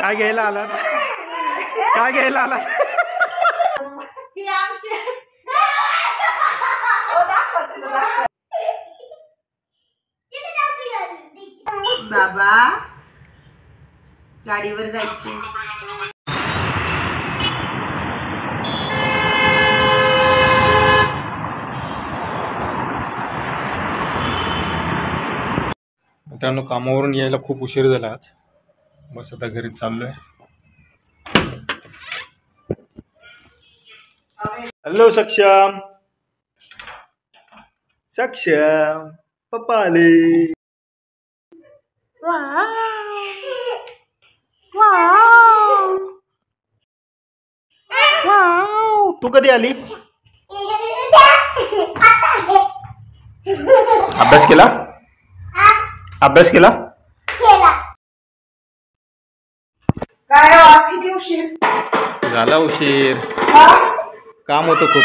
काय घ्यायला आलात? काय घ्यायला आलात? बाबा गाडीवर जायचं. मित्रांनो, कामावरून यायला खूप उशीर झाला आज. बस आता घरी चाललोय. हॅलो सक्षम. सक्षम पप्पा आले. तू कधी आली? अभ्यास केला? अभ्यास केला? काय आज किती उशीर झाला? उशीर, काम होतं खूप.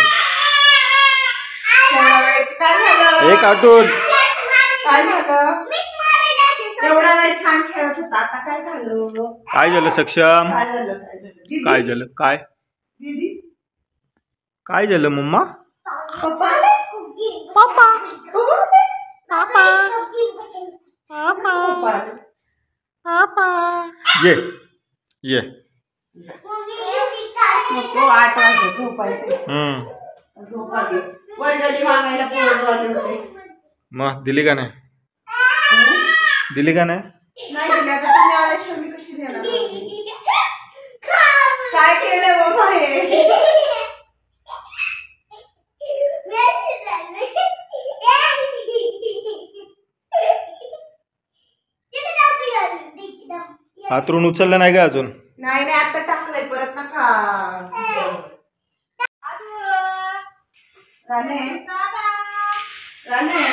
एक आठवण. काय झालं? एवढा वेळ छान खेळत होता, आता काय झालं? काय झालं सक्षम? काय झालं? काय झालं? काय दीदी काय झालं मम्मा? पप्पा पापा पापा पापा ये ये. नको, 8 वाजले झोपायचं. झोपायला वर्गणी मागायला पोरं आले होते. मग दिली का नाही? दिली का नाही? नाही दिली. आता तुम्ही आल्याशिवाय मी कशी देणार? काय केलं बाबा हे? हातरून उचललं नाही का अजून? नाही नाही, आता टाकलंय, परत नका. राणे राणे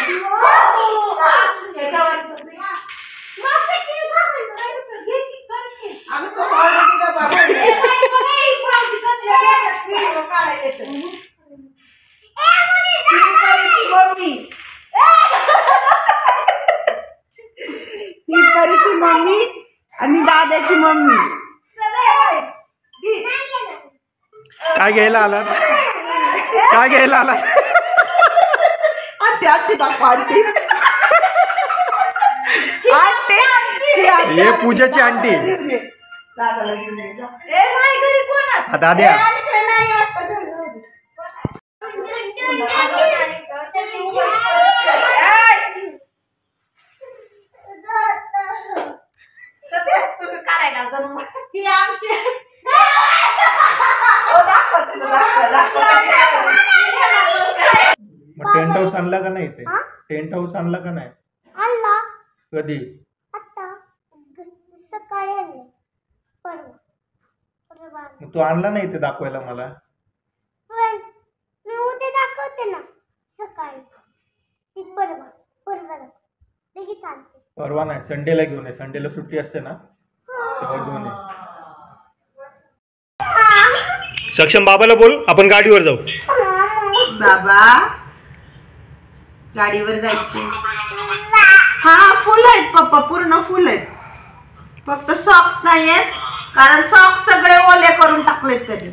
अगं तो ऑलरेडी डबा ही परीची मम्मी आणि दादाची मम्मी. काय घ्यायला आलात? काय घ्यायला आलात? आंटी आंटी दाखवा. आंटी हे पूजाची आंटी. दादाला घेऊन ये जा. नाही घरी कोण? दाद्या. टेंट हाऊस आणला का नाही? टेंट हाऊस आणला का नाही? आणला. कधी? आता सकाळी आणले. परवा. तू आणला नाही ते दाखवायला मला? मी उद्या दाखवते ना सकाळी. ती परवा लगेच आणते. परवा नाही, संडेला घेऊन ये. संडेला सुट्टी असते ना, तेव्हा घेऊन ये. सक्षम बाबाला बोल, आपण गाडीवर जाऊ. बाबा गाडीवर जायचं. हा फुल आहेत पप्पा, पूर्ण फुल आहेत. फक्त सॉक्स नाही आहेत, कारण सॉक्स सगळे ओले करून टाकलेत तरी.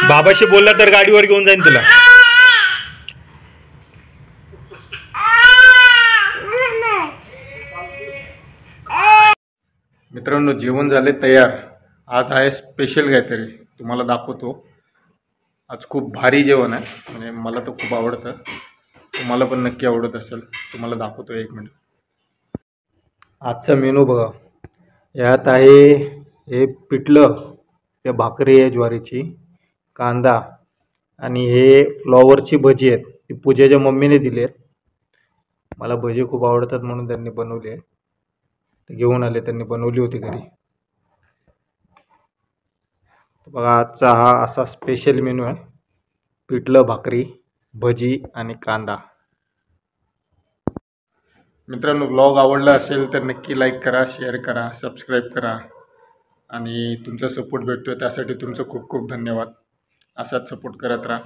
बाबाशी बोलला तर गाडीवर घेऊन जाईन तुला. मित्रांनो, जेवण झाले तयार. आज आहे स्पेशल काहीतरी, तुम्हाला दाखवतो. आज खूप भारी जेवण आहे, म्हणजे मला तर खूप आवडतं. तुम्हाला पण नक्की आवडत असेल. तुम्हाला दाखवतो, 1 मिनिट. आजचा मेनू बघा. यात आहे हे पिठलं, ते भाकरी आहे ज्वारीची, कांदा, आणि हे फ्लॉवरची भजी आहेत. ती पूजेच्या मम्मीने दिली आहेत. मला भजी खूप आवडतात म्हणून त्यांनी बनवली आहे. ते घेऊन आले, त्यांनी बनवली होती घरी. बघा, आजचा हा असा स्पेशल मेनू आहे. पिठलं, भाकरी, भजी आणि कांदा. मित्रांनो, व्लॉग आवडला असेल तर नक्की लाईक करा, शेअर करा, सबस्क्राईब करा. आणि तुमचा सपोर्ट भेटतो आहे त्यासाठी तुमचं खूप खूप धन्यवाद. असाच सपोर्ट करत राहा.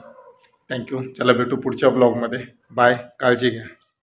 थँक्यू. चला भेटू पुढच्या ब्लॉगमध्ये. बाय. काळजी घ्या.